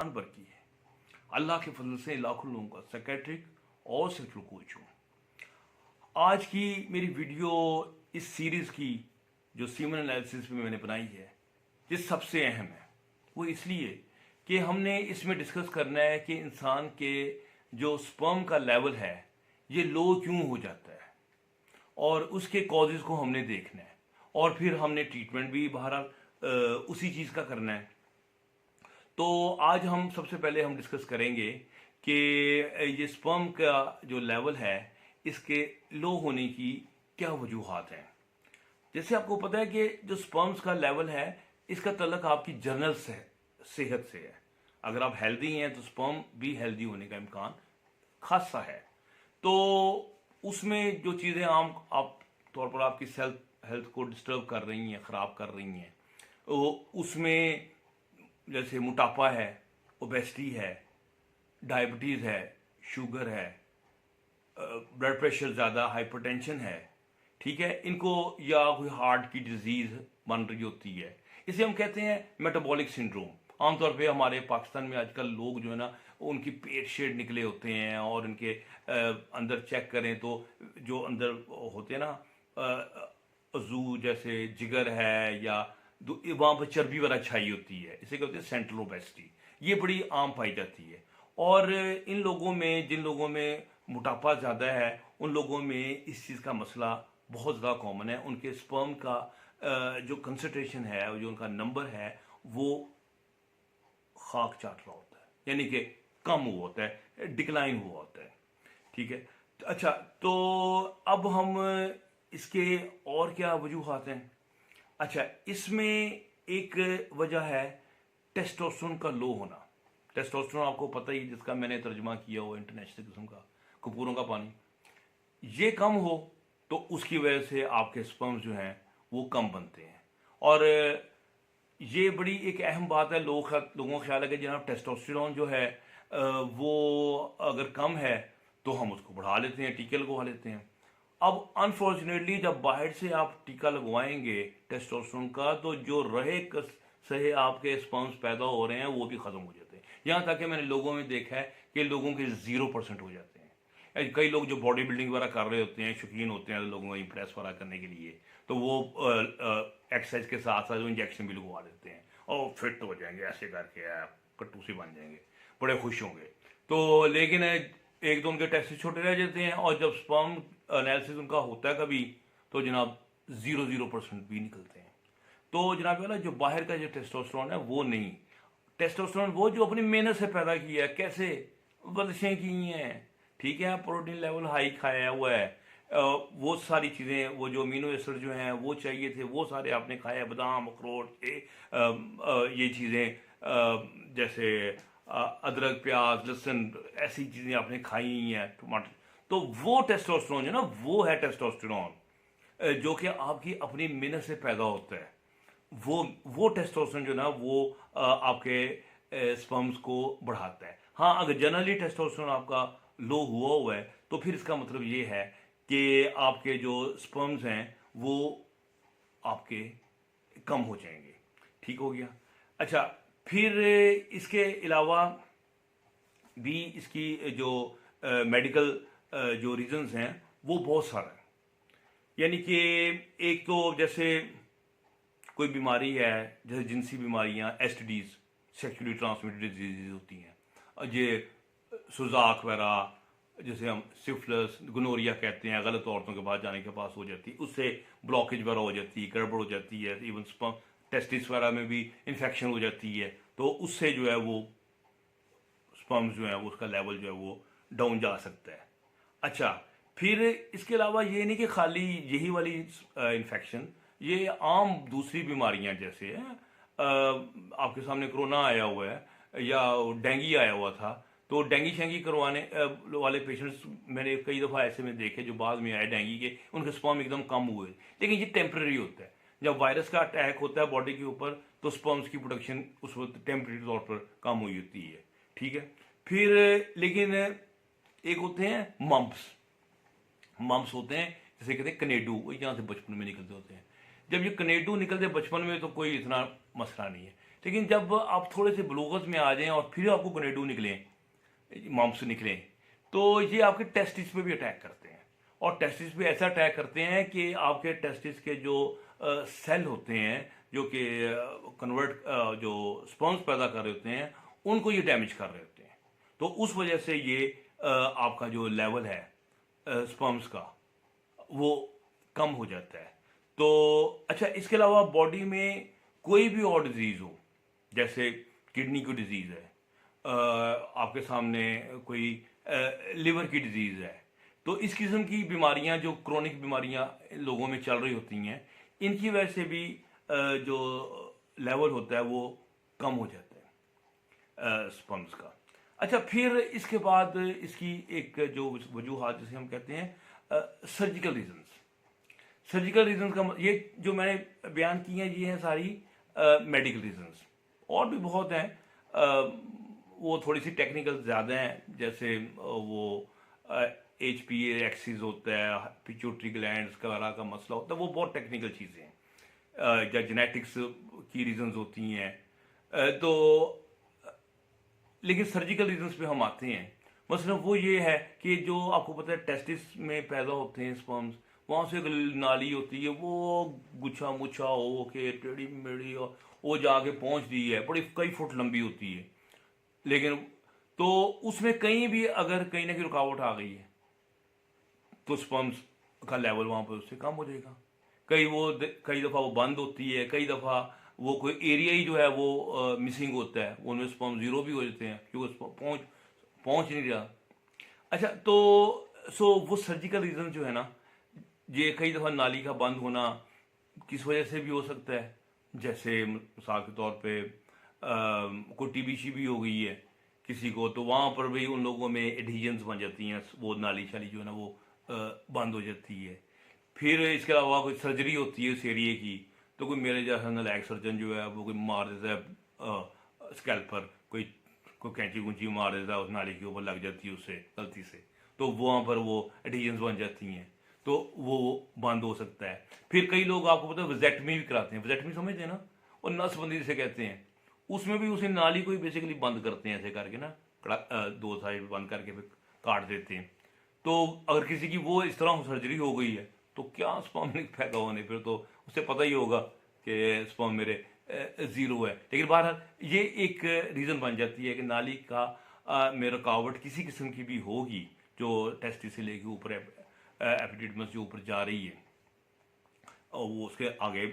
पर की है। अल्लाह के फजल से लाखों लोगों का साइकेट्रिक और सेक्सुअल कोच हूँ। आज की मेरी वीडियो इस सीरीज़ की जो सीमन एनालिसिस में मैंने बनाई है, ये सबसे अहम है। वो इसलिए कि हमने इसमें डिस्कस करना है कि इंसान के जो स्पर्म का लेवल है ये लो क्यों हो जाता है और उसके कॉजेज़ को हमने देखना है और फिर हमने ट्रीटमेंट भी बहरहाल उसी चीज़ का करना है। तो आज हम सबसे पहले हम डिस्कस करेंगे कि ये स्पर्म का जो लेवल है इसके लो होने की क्या वजूहात हैं। जैसे आपको पता है कि जो स्पर्म्स का लेवल है इसका तल्लक आपकी जनरल सेहत से है। अगर आप हेल्दी हैं तो स्पर्म भी हेल्दी होने का इम्कान खासा है। तो उसमें जो चीज़ें आम आप तौर पर आपकी सेल्फ हेल्थ को डिस्टर्ब कर रही हैं, ख़राब कर रही हैं, तो उसमें जैसे मोटापा है, ओबेसिटी है, डायबिटीज़ है, शुगर है, ब्लड प्रेशर ज़्यादा, हाइपरटेंशन है, ठीक है, इनको या कोई हार्ट की डिजीज़ बन रही होती है, इसे हम कहते हैं मेटाबॉलिक सिंड्रोम। आमतौर पे हमारे पाकिस्तान में आजकल लोग जो है ना उनकी पेट शेड निकले होते हैं और उनके अंदर चेक करें तो जो अंदर होते हैं ना अजू जैसे जिगर है या वहाँ पर चर्बी वाला छाई होती है, इसे कहते हैं सेंट्रल ओबेसिटी। ये बड़ी आम पाई जाती है और इन लोगों में जिन लोगों में मोटापा ज़्यादा है उन लोगों में इस चीज़ का मसला बहुत ज़्यादा कॉमन है। उनके स्पर्म का जो कंसंट्रेशन है, जो उनका नंबर है, वो खाक चाट रहा होता है, यानी कि कम हुआ होता है, डिक्लाइन हुआ होता है, ठीक है। अच्छा, तो अब हम इसके और क्या वजूहात हैं। अच्छा, इसमें एक वजह है टेस्टोस्टेरोन का लो होना। टेस्टोस्टेरोन आपको पता ही, जिसका मैंने तर्जुमा किया हो इंटरनेशनल किस्म का, कपूरों का पानी, ये कम हो तो उसकी वजह से आपके स्पर्म्स जो हैं वो कम बनते हैं। और ये बड़ी एक अहम बात है। लोगों का ख्याल है कि जनाब टेस्टोस्टेरोन जो है वो अगर कम है तो हम उसको बढ़ा लेते हैं, टीके लगवा लेते हैं। अब अनफॉर्चुनेटली जब बाहर से आप टीका लगवाएंगे टेस्टोस्टेरोन का तो जो रहे सहे आपके स्पर्म्स पैदा हो रहे हैं वो भी ख़त्म हो जाते हैं। यहाँ तक कि मैंने लोगों में देखा है कि लोगों के 0% हो जाते हैं। कई लोग जो बॉडी बिल्डिंग वगैरह कर रहे होते हैं, शौकीन होते हैं लोगों को इम्प्रेस वगैरह करने के लिए, तो वो एक्सरसाइज के साथ साथ इंजेक्शन भी लगवा देते हैं और फिट हो जाएंगे, ऐसे करके कट्टू से बन जाएंगे, बड़े खुश होंगे। तो लेकिन एक तो उनके टेस्ट छोटे रह जाते हैं और जब स्पर्म एनालिसिस उनका होता है कभी तो जनाब 0% भी निकलते हैं। तो जनाब वाला जो बाहर का जो टेस्टोस्टेरोन है वो नहीं, टेस्टोस्टेरोन वो जो अपनी मेहनत से पैदा किया है, कैसे वर्जिशें की हैं, ठीक है, प्रोटीन लेवल हाई खाया हुआ है, वो सारी चीज़ें, वो जो अमीनो एसिड जो हैं वो चाहिए थे वो सारे आपने खाया, बादाम, अखरोट, ये चीज़ें जैसे अदरक, प्याज, लहसुन, ऐसी चीज़ें आपने खाई हैं, टमाटर। तो वो टेस्टोस्टेरोन जो ना वो है टेस्टोस्टेरोन जो कि आपकी अपनी मेहनत से पैदा होता है। वो टेस्टोस्टेरोन जो ना वो आपके स्पर्म्स को बढ़ाता है। हाँ, अगर जनरली टेस्टोस्टेरोन आपका लो हुआ है तो फिर इसका मतलब ये है कि आपके जो स्पर्म्स हैं वो आपके कम हो जाएंगे। ठीक हो गया। अच्छा, फिर इसके अलावा भी इसकी जो मेडिकल जो रीजंस हैं वो बहुत सारे हैं। यानी कि एक तो जैसे कोई बीमारी है, जैसे जिनसी बीमारियां, एसटीडीज, सेक्सुअली ट्रांसमिटेड डिजीज होती हैं, ये सुजाक वगैरह, जैसे हम सिफिलिस, गोनोरिया कहते हैं, गलत औरतों के पास जाने के पास हो जाती है, उससे ब्लॉकेज वगैरह हो जाती है, गड़बड़ हो जाती है, इवन स्पर्म टेस्टिस वगैरह में भी इन्फेक्शन हो जाती है, तो उससे जो है वो स्पर्म्स जो है वो उसका लेवल जो है वो डाउन जा सकता है। अच्छा, फिर इसके अलावा ये नहीं कि खाली यही वाली इन्फेक्शन, ये आम दूसरी बीमारियां जैसे आपके सामने कोरोना आया हुआ है या डेंगू आया हुआ था, तो डेंगी शेंगी करवाने वाले पेशेंट्स मैंने कई दफ़ा ऐसे में देखे जो बाद में आए डेंगी के, उनके स्पर्म एकदम कम हुए। लेकिन ये टेम्प्रेरी होता है। जब वायरस का अटैक होता है बॉडी के ऊपर तो स्पर्म्स की प्रोडक्शन उस वक्त टेम्प्रेरी तौर पर कम हुई होती है, ठीक है। फिर लेकिन एक होते हैं मम्प्स होते हैं, जैसे कहते हैं कनेडू, वही जहाँ से बचपन में निकलते होते हैं। जब ये कनेडू निकलते बचपन में तो कोई इतना मसला नहीं है, लेकिन जब आप थोड़े से ब्लूगस में आ जाएं और फिर आपको गोनेडो निकलें, मांस निकलें, तो ये आपके टेस्टिस पे भी अटैक करते हैं। और टेस्टिस पे ऐसा अटैक करते हैं कि आपके टेस्टिस के जो सेल होते हैं जो कि कन्वर्ट जो स्पर्म्स पैदा कर रहे होते हैं, उनको ये डैमेज कर रहे होते हैं। तो उस वजह से ये आपका जो लेवल है स्पर्म्स का वो कम हो जाता है। तो अच्छा, इसके अलावा बॉडी में कोई भी और डिजीज़ हो, जैसे किडनी की डिजीज़ है, आपके सामने कोई लिवर की डिजीज़ है, तो इस किस्म की बीमारियां जो क्रोनिक बीमारियां लोगों में चल रही होती हैं, इनकी वजह से भी जो लेवल होता है वो कम हो जाता है स्पर्म्स का। अच्छा, फिर इसके बाद इसकी एक जो वजूहात जिसे हम कहते हैं सर्जिकल रीजंस। सर्जिकल रीजंस का ये जो मैंने बयान की हैं ये हैं सारी मेडिकल रीजंस। और भी बहुत हैं, वो थोड़ी सी टेक्निकल ज़्यादा हैं, जैसे वो HPA एक्सिस होता है, पिट्यूटरी ग्लैंड्स वगैरह का मसला होता है, वो बहुत टेक्निकल चीज़ें हैं, या जेनेटिक्स की रीजंस होती हैं। तो लेकिन सर्जिकल रीजंस पे हम आते हैं। मसलन वो ये है कि जो आपको पता है टेस्टिस में पैदा होते हैं स्पर्म्स, वहाँ से एक नाली होती है, वो गुच्छा मुच्छा हो के टेढ़ी मेढ़ी वो जाके पहुँचती है, बड़ी कई फुट लंबी होती है। लेकिन तो उसमें कहीं भी अगर कहीं ना कहीं रुकावट आ गई है तो स्पर्म्स का लेवल वहाँ पर उससे कम हो जाएगा। कई दफ़ा वो बंद होती है, कई दफ़ा वो कोई एरिया ही जो है वो मिसिंग होता है, उनमें स्पर्म जीरो भी हो जाते हैं क्योंकि पहुँच नहीं रहा। अच्छा, तो वो सर्जिकल रीज़न जो है ना, ये कई दफ़ा नाली का बंद होना किस वजह से भी हो सकता है। जैसे मिसाल के तौर पे कोई TBC भी हो गई है किसी को, तो वहाँ पर भी उन लोगों में एडिशंस बन जाती हैं, वो नाली शाली जो है ना वो बंद हो जाती है। फिर इसके अलावा कोई सर्जरी होती है उस एरिए की, तो कोई मेरे जैसा नालायक सर्जन जो है वो कोई मार देता है स्कैल्पर, कोई कैंची कुंची मार देता है, उस नाली के ऊपर लग जाती है उससे गलती से, तो वहाँ पर वो एडिशंस बन जाती हैं, तो वो बंद हो सकता है। फिर कई लोग आपको पता है विजेक्टमी भी कराते हैं, विजेक्टमी समझते हैं ना, और नसबंदी जिसे कहते हैं, उसमें भी उसी नाली को ही बेसिकली बंद करते हैं ऐसे करके ना, दो साइड बंद करके फिर काट देते हैं। तो अगर किसी की वो इस तरह सर्जरी हो गई है तो क्या स्पर्म पैदा होने, फिर तो उसे पता ही होगा कि स्पर्म मेरे ज़ीरो है। लेकिन बहरहाल ये एक रीज़न बन जाती है कि नाली का में रुकावट किसी किस्म की भी होगी जो टेस्टिस से लेके ऊपर एपिडिडमस जो ऊपर जा रही है, और वो उसके आगे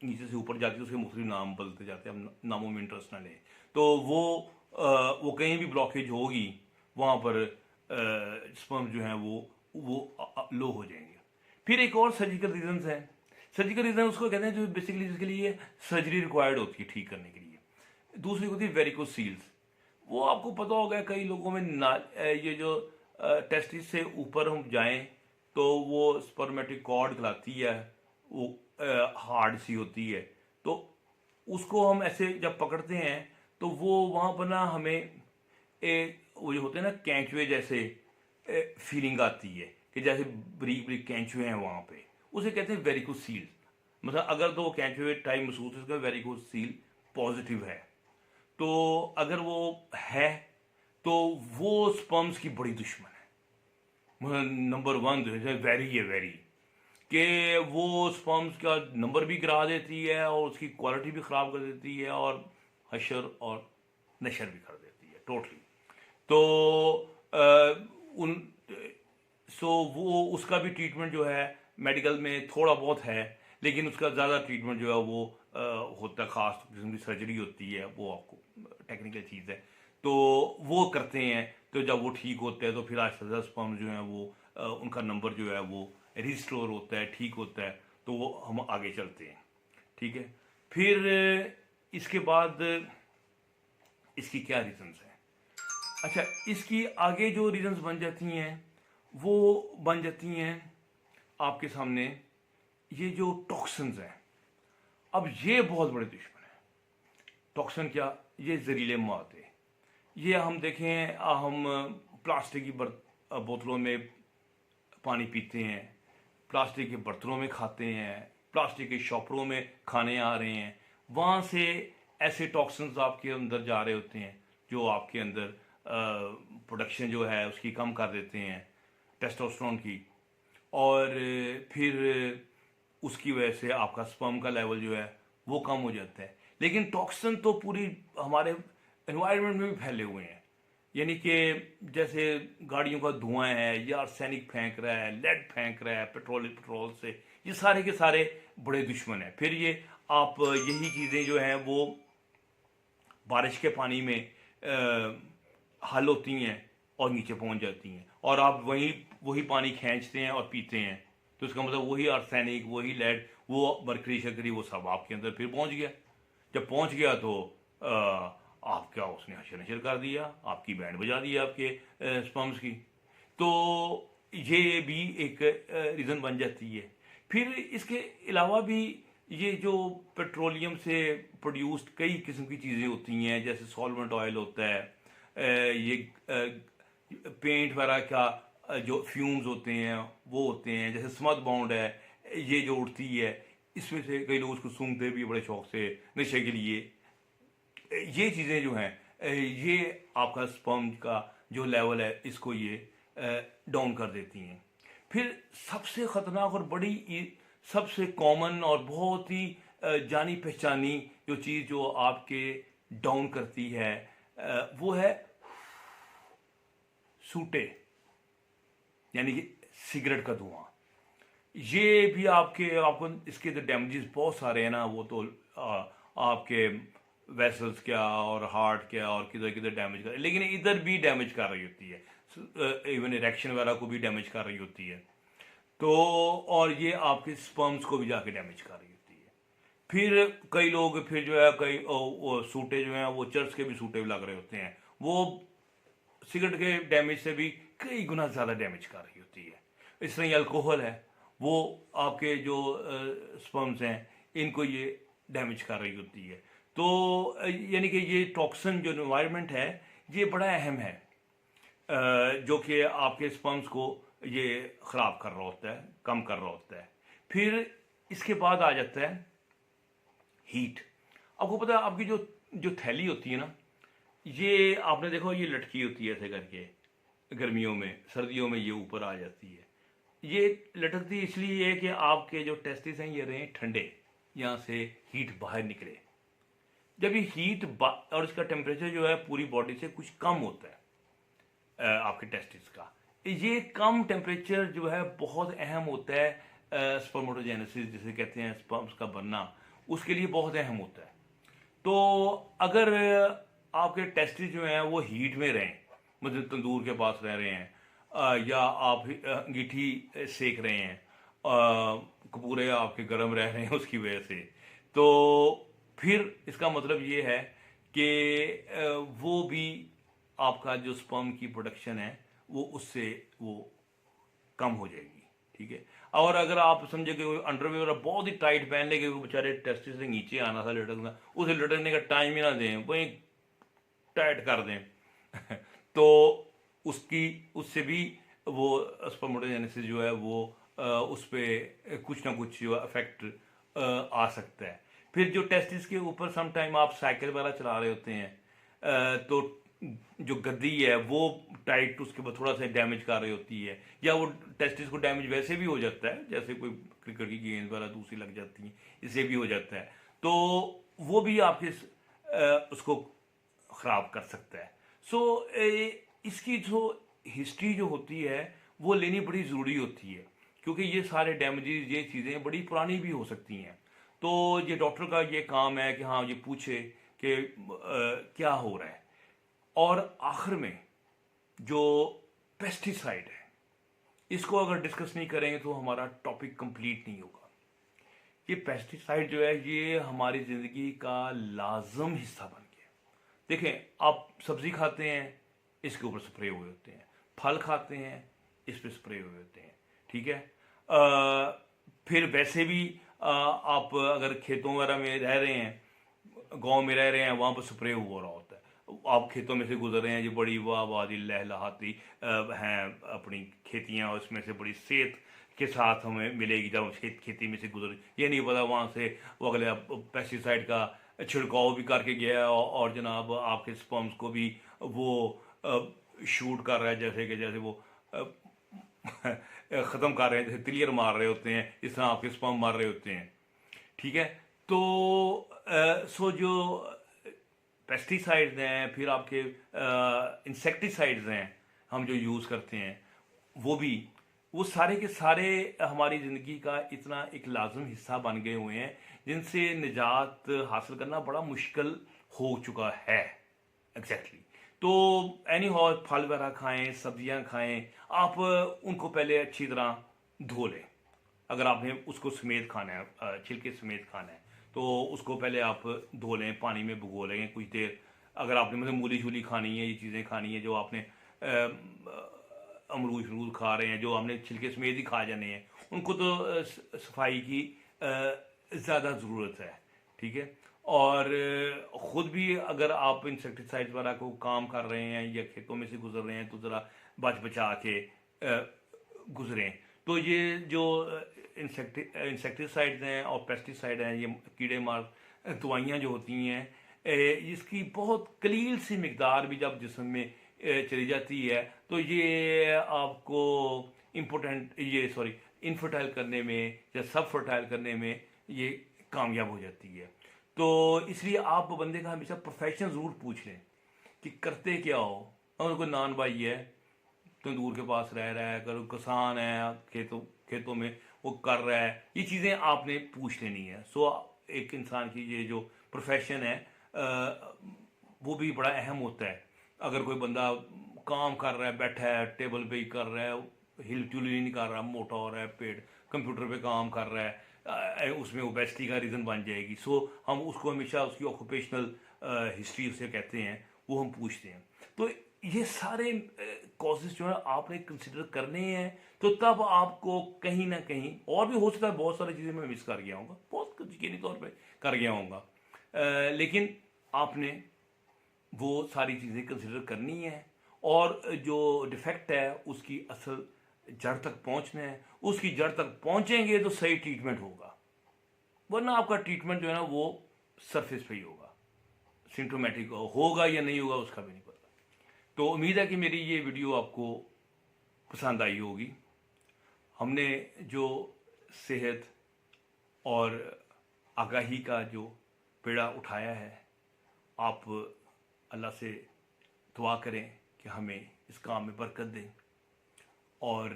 नीचे से ऊपर जाती है, उसके मुख्तलिफ नाम बदलते जाते हैं, हम नामों में इंटरेस्ट ना लें। तो वो कहीं भी ब्लॉकेज होगी वहाँ पर स्पर्म जो हैं वो लो हो जाएंगे। फिर एक और सर्जिकल रीजंस है। सर्जिकल रीजन उसको कहते हैं जो बेसिकली जिसके लिए सर्जरी रिक्वायर्ड होती है ठीक करने के लिए। दूसरी होती है वेरिकोसील्स। वो आपको पता होगा कई लोगों में ये जो टेस्टिस से ऊपर हम जाएं तो वो स्पर्मेटिक कॉर्ड कहलाती है, वो हार्ड सी होती है, तो उसको हम ऐसे जब पकड़ते हैं तो वो वहाँ पर ना हमें वो जो होते हैं ना कैंचुए जैसे फीलिंग आती है कि जैसे बरीक बरीक कैंचुए हैं वहाँ पे, उसे कहते हैं वेरिकोसील। मतलब अगर तो कैंचुए टाइप महसूस है, वेरिकोसील पॉजिटिव है, तो अगर वो है तो वो स्पर्म्स की बड़ी दुश्मन है, मतलब नंबर 1 जो है वेरी कि वो स्पर्म्स का नंबर भी गिरा देती है और उसकी क्वालिटी भी ख़राब कर देती है और हशर और नशर भी कर देती है टोटली। तो वो उसका भी ट्रीटमेंट जो है मेडिकल में थोड़ा बहुत है, लेकिन उसका ज़्यादा ट्रीटमेंट जो है वो होता है, ख़ास किस्म की सर्जरी होती है, वो आपको टेक्निकल चीज़ है, तो वो करते हैं। तो जब वो ठीक होते हैं तो फिर आहिस्ता स्पर्म जो है वो उनका नंबर जो है वो रिस्टोर होता है, ठीक होता है, तो वो हम आगे चलते हैं। ठीक है, फिर इसके बाद इसकी क्या रीजंस हैं। अच्छा, इसकी आगे जो रीजंस बन जाती हैं वो बन जाती हैं आपके सामने ये जो टॉक्सिन्स हैं। अब ये बहुत बड़े दुश्मन हैं। टॉक्सिन क्या, ये जहरीले मादे। ये हम देखें, हम प्लास्टिक की बोतलों में पानी पीते हैं, प्लास्टिक के बर्तनों में खाते हैं, प्लास्टिक के शॉपरों में खाने आ रहे हैं, वहाँ से ऐसे टॉक्सिन्स आपके अंदर जा रहे होते हैं जो आपके अंदर प्रोडक्शन जो है उसकी कम कर देते हैं, टेस्टोस्टेरोन की, और फिर उसकी वजह से आपका स्पर्म का लेवल जो है वो कम हो जाता है। लेकिन टॉक्सिन तो पूरी हमारे एनवायरनमेंट में भी फैले हुए हैं, यानी कि जैसे गाड़ियों का धुआं है या आर्सेनिक फेंक रहा है, लेड फेंक रहा है पेट्रोल से, ये सारे के सारे बड़े दुश्मन हैं। फिर ये आप यही चीज़ें जो हैं वो बारिश के पानी में हल होती हैं और नीचे पहुंच जाती हैं, और आप वही पानी खींचते हैं और पीते हैं, तो इसका मतलब वही आर्सेनिक, वही लेड, वो मरकरी शकरी, वो सब आपके अंदर फिर पहुंच गया। जब पहुंच गया तो आपका उसने हशर नशर कर दिया, आपकी बैंड बजा दी आपके स्पर्म्स की। तो ये भी एक रीज़न बन जाती है। फिर इसके अलावा भी ये जो पेट्रोलियम से प्रोड्यूस्ड कई किस्म की चीज़ें होती हैं, जैसे सॉल्वेंट ऑयल होता है, ये पेंट वगैरह का जो फ्यूम्स होते हैं वो होते हैं, जैसे स्मद बाउंड है, ये जो उड़ती है, इसमें से कई लोग उसको सूंघते भी बड़े शौक से नशे के लिए। ये चीज़ें जो हैं ये आपका स्पर्म का जो लेवल है इसको ये डाउन कर देती हैं। फिर सबसे ख़तरनाक और सबसे कॉमन और बहुत ही जानी पहचानी जो चीज़ जो आपके डाउन करती है वो है सूटे, यानी कि सिगरेट का धुआं। ये भी आपको इसके तो डैमेजेस बहुत सारे हैं ना, वो तो आपके वेसल्स क्या और हार्ट क्या और किधर किधर डैमेज कर, लेकिन इधर भी डैमेज कर रही होती है, इवन इरेक्शन वगैरह को भी डैमेज कर रही होती है। तो और ये आपके स्पर्म्स को भी जाके डैमेज कर रही होती है। फिर कई लोग फिर जो है कई सूटे जो हैं वो चर्च के भी सूटे भी लग रहे होते हैं, वो सिगरेट के डैमेज से भी कई गुना ज़्यादा डैमेज कर रही होती है। इस तरह अल्कोहल है, वो आपके जो स्पर्म्स हैं इनको ये डैमेज कर रही होती है। तो यानी कि ये टॉक्सिन जो एनवायरनमेंट है ये बड़ा अहम है, जो कि आपके स्पर्म्स को ये ख़राब कर रहा होता है, कम कर रहा होता है। फिर इसके बाद आ जाता है हीट। आपको पता है आपकी जो थैली होती है ना, ये आपने देखो ये लटकी होती है ऐसे करके, गर्मियों में, सर्दियों में ये ऊपर आ जाती है। ये लटकती इसलिए है कि आपके जो टेस्टिस हैं ये रहें ठंडे, यहाँ से हीट बाहर निकले। जब ये हीट और इसका टेम्परेचर जो है पूरी बॉडी से कुछ कम होता है आपके टेस्टिस का, ये कम टेम्परेचर जो है बहुत अहम होता है स्पर्मेटोजेनेसिस जिसे कहते हैं, स्पर्म्स का बनना, उसके लिए बहुत अहम होता है। तो अगर आपके टेस्टिस जो हैं वो हीट में रहें, मतलब तंदूर के पास रह रहे हैं या आप अंगीठी सेक रहे हैं, कपूरे आपके गर्म रह रहे हैं उसकी वजह से, तो फिर इसका मतलब ये है कि वो भी आपका जो स्पर्म की प्रोडक्शन है वो उससे वो कम हो जाएगी, ठीक है। और अगर आप समझे कि अंडरवेयर बहुत ही टाइट पहन ले कि वो बेचारे टेस्टिस से नीचे आना था, लटकना, उसे लटकने का टाइम ही ना दें, वहीं टाइट कर दें तो उससे भी वो स्पर्मेटोजेनेसिस जो है वो उस पर कुछ ना कुछ जो इफेक्ट आ सकता है। फिर जो टेस्टिस के ऊपर सम टाइम आप साइकिल वगैरह चला रहे होते हैं तो जो गद्दी है वो टाइट उसके बाद थोड़ा सा डैमेज कर रही होती है, या वो टेस्टिस को डैमेज वैसे भी हो जाता है, जैसे कोई क्रिकेट की गेंद वगैरह दूसरी लग जाती है, इससे भी हो जाता है, तो वो भी आपके उसको ख़राब कर सकता है। सो इसकी जो हिस्ट्री जो होती है वो लेनी बड़ी ज़रूरी होती है, क्योंकि ये सारे डैमेजेस, ये चीज़ें बड़ी पुरानी भी हो सकती हैं। तो ये डॉक्टर का ये काम है कि हाँ ये पूछे कि क्या हो रहा है। और आखिर में जो पेस्टिसाइड है, इसको अगर डिस्कस नहीं करेंगे तो हमारा टॉपिक कंप्लीट नहीं होगा। ये पेस्टिसाइड जो है ये हमारी ज़िंदगी का लाजम हिस्सा बन गया। देखें, आप सब्ज़ी खाते हैं, इसके ऊपर स्प्रे हुए होते हैं, फल खाते हैं, इस पर स्प्रे हुए होते हैं, ठीक है। फिर वैसे भी आप अगर खेतों वगैरह में रह रहे हैं, गांव में रह रहे हैं, वहाँ पर स्प्रे हो रहा होता है। आप खेतों में से गुजर रहे हैं, ये बड़ी वाह वादी लहलहाती हैं अपनी खेतियाँ, और उसमें से बड़ी सेहत के साथ हमें मिलेगी जब खेती में से गुजर, ये नहीं पता वहाँ से वो अगले पेस्टिसाइड का छिड़काव भी करके गया है और जनाब आपके स्पर्म्स को भी वो शूट कर रहा है, जैसे वो ख़त्म कर रहे हैं, जैसे तिलियर मार रहे होते हैं, इस तरह आपके स्पर्म मार रहे होते हैं। ठीक है। तो सो जो पेस्टिसाइड्स हैं, फिर आपके इंसेक्टिसाइड्स हैं हम जो यूज़ करते हैं, वो सारे के सारे हमारी ज़िंदगी का इतना एक लाजम हिस्सा बन गए हुए हैं जिनसे निजात हासिल करना बड़ा मुश्किल हो चुका है। एग्जैक्टली। तो एनी हाउ फल वगैरह खाएं, सब्जियां खाएं, आप उनको पहले अच्छी तरह धो लें। अगर आपने उसको समेत खाना है, छिलके समेत खाना है, तो उसको पहले आप धो लें, पानी में भिगो लें कुछ देर। अगर आपने मतलब मूली शूली खानी है, ये चीज़ें खानी है जो आपने अमरूद शमरूद खा रहे हैं, जो हमने छिलके समेत ही खा जाने हैं, उनको तो सफाई की ज़्यादा ज़रूरत है। ठीक है। और ख़ुद भी अगर आप इंसेक्टिसाइड वाला को काम कर रहे हैं या खेतों में से गुजर रहे हैं तो ज़रा बच बचा के गुजरें। तो ये जो इंसेक्टिसाइड्स हैं और पेस्टिसाइड हैं, ये कीड़े मार दवाइयाँ जो होती हैं, इसकी बहुत कलील सी मकदार भी जब जिस्म में चली जाती है तो ये आपको इनफर्टाइल करने में या सब फर्टाइल करने में ये कामयाब हो जाती है। तो इसलिए आप बंदे का हमेशा प्रोफेशन ज़रूर पूछ लें कि करते क्या हो। अगर कोई नान भाई है, तंदूर के पास रह रहा है, अगर किसान है, खेतों में वो कर रहा है, ये चीज़ें आपने पूछ लेनी है। सो एक इंसान की ये जो प्रोफेशन है वो भी बड़ा अहम होता है। अगर कोई बंदा काम कर रहा है, बैठा है टेबल पे ही कर रहा है, हिल जुल ही नहीं कर रहा, मोटा हो रहा है, पेट कंप्यूटर पे काम कर रहा है, उसमें ओबेसिटी का रीज़न बन जाएगी। सो हम उसको हमेशा उसकी ऑक्यूपेशनल हिस्ट्री उसे कहते हैं, वो हम पूछते हैं। तो ये सारे कॉजेज जो है आपने कंसिडर करने हैं, तो तब आपको कहीं ना कहीं, और भी हो सकता है बहुत सारी चीज़ें मैं मिस कर गया हूँ, बहुत यकीनी तौर पे कर गया हूँ, लेकिन आपने वो सारी चीज़ें कंसिडर करनी है और जो डिफेक्ट है उसकी असल जड़ तक पहुंचना है। उसकी जड़ तक पहुंचेंगे तो सही ट्रीटमेंट होगा, वरना आपका ट्रीटमेंट जो है ना वो सरफेस पे ही होगा, सिम्टोमेटिक होगा या नहीं होगा उसका भी नहीं पता। तो उम्मीद है कि मेरी ये वीडियो आपको पसंद आई होगी। हमने जो सेहत और आगाही का जो पेड़ा उठाया है, आप अल्लाह से दुआ करें कि हमें इस काम में बरकत दें और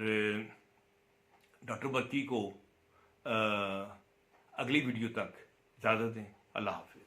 डॉक्टर बक्की को अगली वीडियो तक इजाज़त दें। अल्लाह हाफ़िज़।